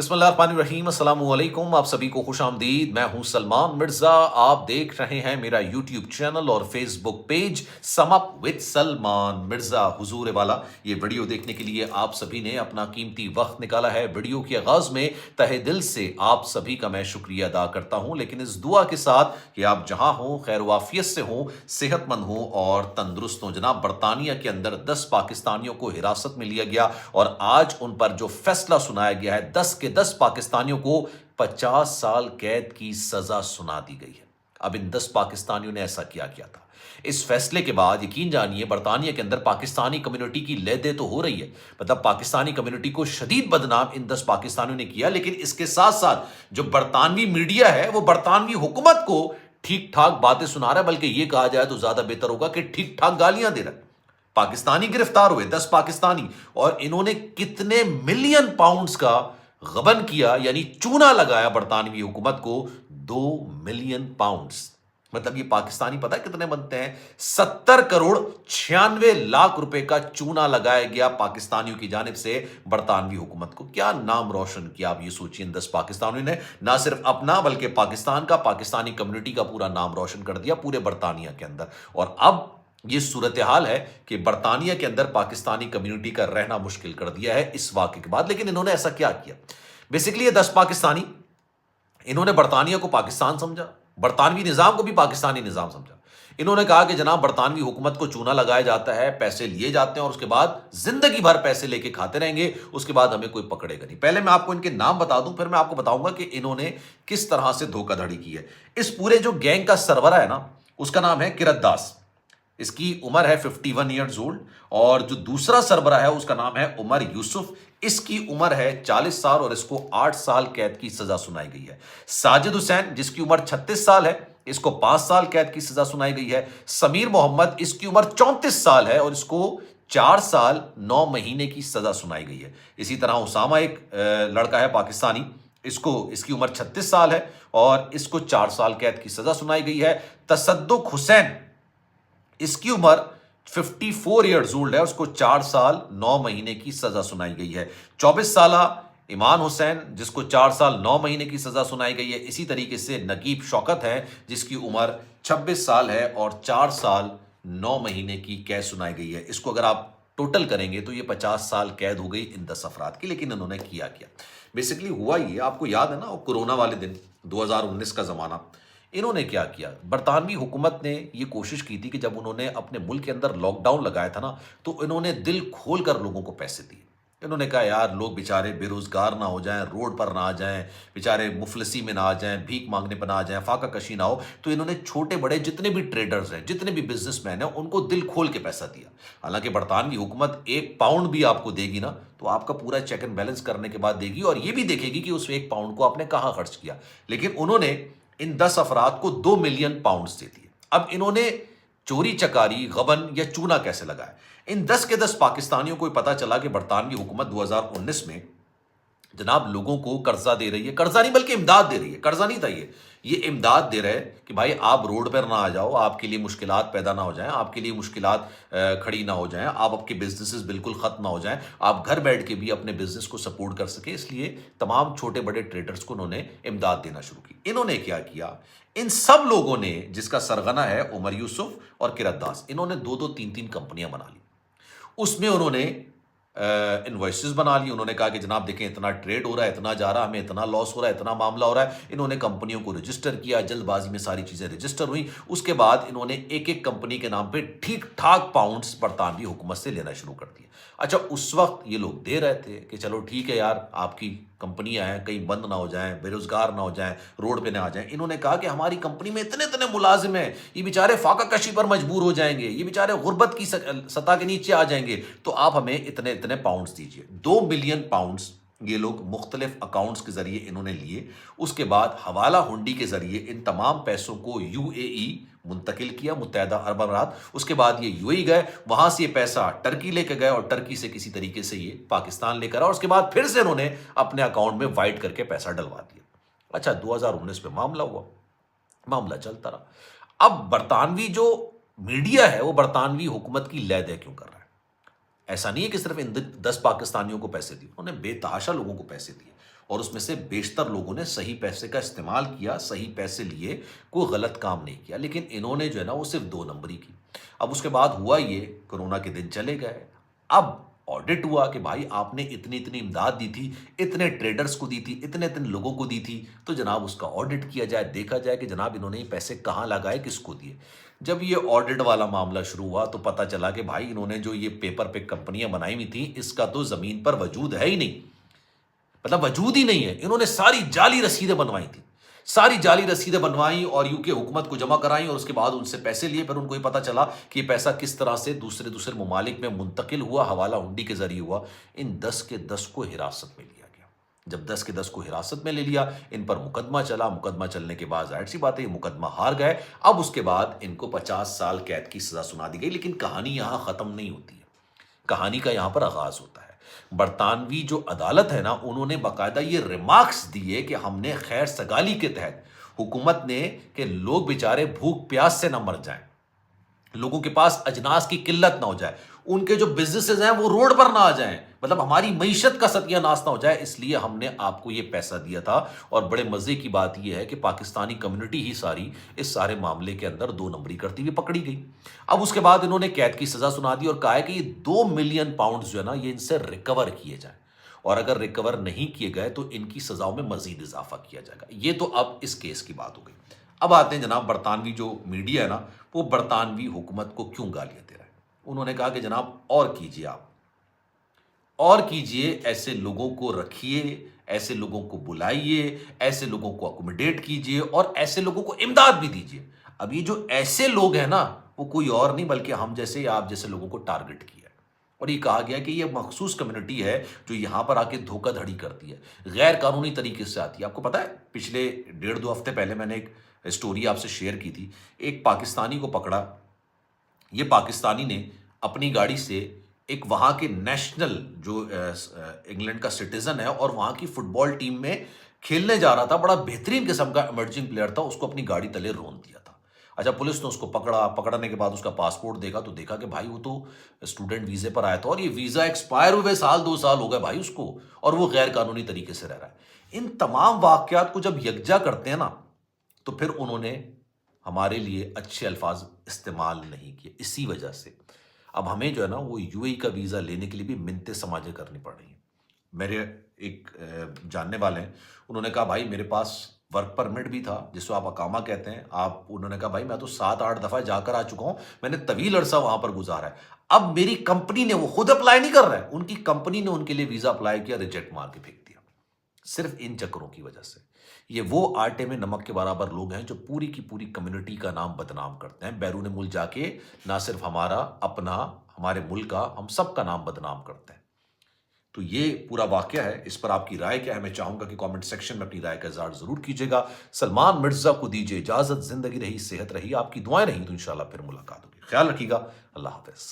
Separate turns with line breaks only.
बिस्मिल्लाहिर्रहमानिर्रहीम, अस्सलाम वालेकुम। आप सभी को खुश आमदीद। मैं हूं सलमान मिर्जा। आप देख रहे हैं मेरा यूट्यूब चैनल और Facebook page sum up with Salman Mirza हुजूर वाला। ये वीडियो देखने के लिए आप सभी ने अपना कीमती वक्त निकाला है। वीडियो के आगाज में तहे दिल से आप सभी का मैं शुक्रिया अदा करता हूं, लेकिन इस दुआ के साथ कि आप जहां हों, खैर वाफियत से हों, सेहतमंद हों और तंदुरुस्त हों। जनाब, बरतानिया के अंदर 10 पाकिस्तानियों को हिरासत में लिया गया और आज उन पर जो फैसला सुनाया गया है, 10 के 10 पाकिस्तानियों को 50 साल कैद की सजा सुना दी गई है। अब इन 10 पाकिस्तानियों ने ऐसा क्या किया था? इस फैसले के बाद यकीन जानिए बरतानिया के अंदर पाकिस्तानी कम्युनिटी की लहदे तो हो रही है। मतलब पाकिस्तानी कम्युनिटी को शदीद बदनाम इन 10 पाकिस्तानियों ने किया, लेकिन इसके साथ साथ जो बरतानवी मीडिया है वो बरतानवी हुकूमत को ठीक ठाक बातें सुना रहा है, बल्कि यह कहा जाए तो ज्यादा बेहतर होगा कि ठीक ठाक गालियां दे रहा है। पाकिस्तानी गिरफ्तार हुए 10 पाकिस्तानी, और इन्होंने कितने मिलियन पाउंड्स का गबन किया, यानी चूना लगाया बरतानवी हुकूमत को। 2 मिलियन पाउंड्स, मतलब ये पाकिस्तानी पता है कितने बनते हैं? 70 करोड़ 96 लाख रुपए का चूना लगाया गया पाकिस्तानियों की जानिब से बरतानवी हुकूमत को। क्या नाम रोशन किया आप ये सोचिए। इन 10 पाकिस्तानियों ने ना सिर्फ अपना बल्कि पाकिस्तान का, पाकिस्तानी कम्युनिटी का पूरा नाम रोशन कर दिया पूरे बरतानिया के अंदर। और अब ये सूरत हाल है कि बरतानिया के अंदर पाकिस्तानी कम्युनिटी का रहना मुश्किल कर दिया है इस वाक़े के बाद। लेकिन इन्होंने ऐसा क्या किया? बेसिकली ये 10 पाकिस्तानी, इन्होंने बरतानिया को पाकिस्तान समझा, बरतानवी निज़ाम को भी पाकिस्तानी निज़ाम समझा। इन्होंने कहा कि जनाब बरतानवी हुकूमत को चूना लगाया जाता है, पैसे लिए जाते हैं और उसके बाद जिंदगी भर पैसे लेके खाते रहेंगे, उसके बाद हमें कोई पकड़ेगा नहीं। पहले मैं आपको इनके नाम बता दूं, फिर मैं आपको बताऊंगा कि इन्होंने किस तरह से धोखाधड़ी की है। इस पूरे जो गैंग का सरवरा है ना, उसका नाम है किरत दास। इसकी उम्र है 51 ईयर्स ओल्ड। और जो दूसरा सरबरा है उसका नाम है उमर यूसुफ। इसकी उम्र है 40 साल और इसको 8 साल कैद की सजा सुनाई गई है। साजिद हुसैन, जिसकी उम्र 36 साल है, इसको 5 साल कैद की सजा सुनाई गई है। समीर मोहम्मद, इसकी उम्र 34 साल है और इसको 4 साल 9 महीने की सजा सुनाई गई है। इसी तरह उसामा, एक लड़का है पाकिस्तानी, इसकी उम्र 36 साल है और इसको 4 साल कैद की सजा सुनाई गई है। तसद्दुक हुसैन, इसकी उम्र 54 ईयर्स ओल्ड है, उसको 4 साल 9 महीने की सजा सुनाई गई है। 24 साल ईमान हुसैन, जिसको 4 साल 9 महीने की सजा सुनाई गई है। इसी तरीके से नकीब शौकत है, जिसकी उम्र 26 साल है और 4 साल 9 महीने की कैद सुनाई गई है। इसको अगर आप टोटल करेंगे तो ये 50 साल कैद हो गई इन 10 अफराद की। लेकिन इन्होंने किया क्या? बेसिकली हुआ ये, आपको याद है ना, कोरोना वाले दिन 2019 का जमाना, इन्होंने क्या किया? बरतानवी हुकूमत ने यह कोशिश की थी कि जब उन्होंने अपने मुल्क के अंदर लॉकडाउन लगाया था ना, तो इन्होंने दिल खोल कर लोगों को पैसे दिए। इन्होंने कहा यार लोग बेचारे बेरोजगार ना हो जाएं, रोड पर ना आ जाएं, बेचारे मुफलसी में ना आ जाएं, भीख मांगने पर ना आ जाएं, फाका कशी ना हो। तो इन्होंने छोटे बड़े जितने भी ट्रेडर्स हैं, जितने भी बिजनेसमैन हैं, उनको दिल खोल के पैसा दिया। हालांकि बरतानवी हुकूमत 1 पाउंड भी आपको देगी ना, तो आपका पूरा चेक एंड बैलेंस करने के बाद देगी और ये भी देखेगी कि उस 1 पाउंड को आपने कहां खर्च किया। लेकिन उन्होंने इन 10 अफराद को 2 मिलियन पाउंड्स दे दिए। अब इन्होंने चोरी चकारी, गबन या चूना कैसे लगाया? इन 10 के 10 पाकिस्तानियों को पता चला कि बरतानवी हुकूमत 2019 में जनाब लोगों को कर्जा दे रही है। कर्जा नहीं बल्कि इमदाद दे रही है। कर्जा नहीं था ये इमदाद दे रहे हैं कि भाई आप रोड पर ना आ जाओ, आपके लिए मुश्किलात पैदा ना हो जाएं, आपके लिए मुश्किलात खड़ी ना हो जाएं, आप आपके बिजनेसेस बिल्कुल खत्म ना हो जाएं, आप घर बैठ के भी अपने बिजनेस को सपोर्ट कर सके। इसलिए तमाम छोटे बड़े ट्रेडर्स को उन्होंने इमदाद देना शुरू की। इन्होंने क्या किया? इन सब लोगों ने, जिसका सरगना है उमर यूसुफ और किरत दास, इन्होंने 2-2 3-3 कंपनियां बना ली। उसमें उन्होंने इन्वॉइसेस बना ली। उन्होंने कहा कि जनाब देखें इतना ट्रेड हो रहा है, इतना जा रहा है, हमें इतना लॉस हो रहा है, इतना मामला हो रहा है। इन्होंने कंपनियों को रजिस्टर किया, जल्दबाजी में सारी चीज़ें रजिस्टर हुई। उसके बाद इन्होंने एक एक कंपनी के नाम पे ठीक ठाक पाउंड्स बरतानवी हुकूमत से लेना शुरू कर दिया। अच्छा, उस वक्त ये लोग दे रहे थे कि चलो ठीक है यार, आपकी कंपनियां हैं, कहीं बंद ना हो जाएं, बेरोजगार ना हो जाएं, रोड पे ना आ जाएं। इन्होंने कहा कि हमारी कंपनी में इतने इतने मुलाजिम हैं, ये बेचारे फाका कशी पर मजबूर हो जाएंगे, ये बेचारे गुर्बत की सतह के नीचे आ जाएंगे, तो आप हमें इतने इतने पाउंड्स दीजिए। 2 मिलियन पाउंड्स ये लोग मुख्तलिफ अकाउंट्स के जरिए इन्होंने लिए। उसके बाद हवाला हुंडी के जरिए इन तमाम पैसों को यूएई मुंतकिल किया, मुत्तहदा अरब अमारात। उसके बाद ये यूएई गए, वहां से ये पैसा टर्की लेकर गए और टर्की से किसी तरीके से ये पाकिस्तान लेकर आए। उसके बाद फिर से इन्होंने अपने अकाउंट में वाइट करके पैसा डलवा दिया। अच्छा, 2019 में मामला हुआ, मामला चलता रहा। अब बरतानवी जो मीडिया है वो बरतानवी हुकूमत की लैद क्यों कर रहा है? ऐसा नहीं है कि सिर्फ इन 10 पाकिस्तानियों को पैसे दिए, उन्होंने बेतहाशा लोगों को पैसे दिए। اور اس میں سے بیشتر لوگوں نے صحیح پیسے کا استعمال کیا، صحیح پیسے لیے، کوئی غلط کام نہیں کیا، لیکن انہوں نے جو ہے نا وہ صرف 2 نمبری کی۔ اب اس کے بعد ہوا یہ، کرونا کے دن چلے گئے، اب آڈٹ ہوا کہ بھائی آپ نے اتنی امداد دی تھی، اتنے ٹریڈرز کو دی تھی، اتنے لوگوں کو دی تھی، تو جناب اس کا آڈٹ کیا جائے، دیکھا جائے کہ جناب انہوں نے یہ پیسے کہاں لگائے، کس کو دیے۔ جب یہ آڈٹ والا معاملہ شروع ہوا تو پتہ چلا کہ بھائی انہوں نے جو یہ پیپر پہ کمپنیاں بنائی ہوئی تھیں، اس کا تو زمین پر وجود ہے ہی نہیں، مطلب وجود ہی نہیں ہے۔ انہوں نے ساری جعلی رسیدیں بنوائی تھیں، ساری جعلی رسیدیں بنوائیں اور یو کے حکومت کو جمع کرائیں، اور اس کے بعد ان سے پیسے لیے۔ پھر ان کو یہ پتا چلا کہ یہ پیسہ کس طرح سے دوسرے ممالک میں منتقل ہوا، حوالہ ہنڈی کے ذریعے ہوا۔ ان 10 کے 10 کو حراست میں لیا گیا۔ جب 10 کے 10 کو حراست میں لے لیا، ان پر مقدمہ چلا، مقدمہ چلنے کے بعد ظاہر سی بات ہے یہ مقدمہ ہار گئے۔ اب اس کے بعد ان کو 50 سال قید کی سزا سنا دی گئی، لیکن کہانی یہاں ختم نہیں ہوتی ہے، کہانی کا یہاں پر آغاز ہوتا ہے۔ برطانوی جو عدالت ہے نا، انہوں نے باقاعدہ یہ ریمارکس دیے کہ ہم نے خیر سگالی کے تحت حکومت نے کہ لوگ بیچارے بھوک پیاس سے نہ مر جائیں، لوگوں کے پاس اجناس کی قلت نہ ہو جائے، ان کے جو بزنسز ہیں وہ روڈ پر نہ آ جائیں، مطلب ہماری معیشت کا ستیہ ناش نہ ہو جائے، اس لیے ہم نے آپ کو یہ پیسہ دیا تھا۔ اور بڑے مزے کی بات یہ ہے کہ پاکستانی کمیونٹی ہی ساری اس سارے معاملے کے اندر 2 نمبری کرتی ہوئی پکڑی گئی۔ اب اس کے بعد انہوں نے قید کی سزا سنا دی اور کہا ہے کہ یہ 2 ملین پاؤنڈ جو ہے نا یہ ان سے ریکور کیے جائیں، اور اگر ریکور نہیں کیے گئے تو ان کی سزاؤں میں مزید اضافہ کیا جائے گا۔ یہ تو اب اس کیس کی بات ہو گئی۔ اب آتے ہیں جناب برطانوی جو میڈیا ہے نا، وہ برطانوی حکومت کو کیوں گالیاں دے رہا ہے۔ انہوں نے کہا کہ جناب اور کیجئے، آپ اور کیجئے، ایسے لوگوں کو رکھیے، ایسے لوگوں کو بلائیے، ایسے لوگوں کو اکوموڈیٹ کیجئے اور ایسے لوگوں کو امداد بھی دیجئے۔ اب یہ جو ایسے لوگ ہیں نا، وہ کوئی اور نہیں بلکہ ہم جیسے یا آپ جیسے لوگوں کو ٹارگٹ کیا ہے، اور یہ کہا گیا کہ یہ مخصوص کمیونٹی ہے جو یہاں پر آ کے دھوکہ دھڑی کرتی ہے، غیر قانونی طریقے سے آتی ہے۔ آپ کو پتا ہے پچھلے 1.5-2 ہفتے پہلے میں نے ایک اسٹوری آپ سے شیئر کی تھی، ایک پاکستانی کو پکڑا۔ یہ پاکستانی نے اپنی گاڑی سے ایک وہاں کے نیشنل جو انگلینڈ کا سٹیزن ہے اور وہاں کی فٹ بال ٹیم میں کھیلنے جا رہا تھا، بڑا بہترین قسم کا ایمرجنگ پلیئر تھا، اس کو اپنی گاڑی تلے رون دیا تھا۔ اچھا، پولیس نے اس کو پکڑا، پکڑنے کے بعد اس کا پاسپورٹ دیکھا تو دیکھا کہ بھائی وہ تو اسٹوڈنٹ ویزے پر آیا تھا، اور یہ ویزا ایکسپائر ہوئے 1-2 سال ہو گئے بھائی اس کو، اور وہ غیر قانونی طریقے سے رہ رہا ہے۔ ان تمام واقعات کو جب یکجا کرتے ہیں نا، تو پھر انہوں نے ہمارے لیے اچھے الفاظ استعمال نہیں کیے۔ اسی وجہ سے اب ہمیں جو ہے نا وہ یو اے کا ویزا لینے کے لیے بھی منتیں سماجھیں کرنی پڑ رہی ہیں۔ میرے ایک جاننے والے ہیں، انہوں نے کہا بھائی میرے پاس ورک پرمٹ بھی تھا جس کو آپ اقامہ کہتے ہیں، انہوں نے کہا بھائی میں تو 7-8 دفعہ جا کر آ چکا ہوں، میں نے طویل عرصہ وہاں پر گزارا ہے۔ اب میری کمپنی نے، وہ خود اپلائی نہیں کر رہا ہے، ان کی کمپنی نے ان کے لیے ویزا اپلائی کیا، ریجیکٹ مار کے پھینک دیا، صرف ان چکروں کی وجہ سے۔ یہ وہ آٹے میں نمک کے برابر لوگ ہیں جو پوری کی پوری کمیونٹی کا نام بدنام کرتے ہیں، بیرون ملک جا کے نہ صرف ہمارا اپنا، ہمارے ملک کا، ہم سب کا نام بدنام کرتے ہیں۔ تو یہ پورا واقعہ ہے، اس پر آپ کی رائے کیا ہے؟ میں چاہوں گا کہ کامنٹ سیکشن میں اپنی رائے کا اظہار ضرور کیجیے گا۔ سلمان مرزا کو دیجیے اجازت، زندگی رہی، صحت رہی، آپ کی دعائیں رہی تو انشاءاللہ پھر ملاقات ہوگی۔ خیال رکھیے گا، اللہ حافظ۔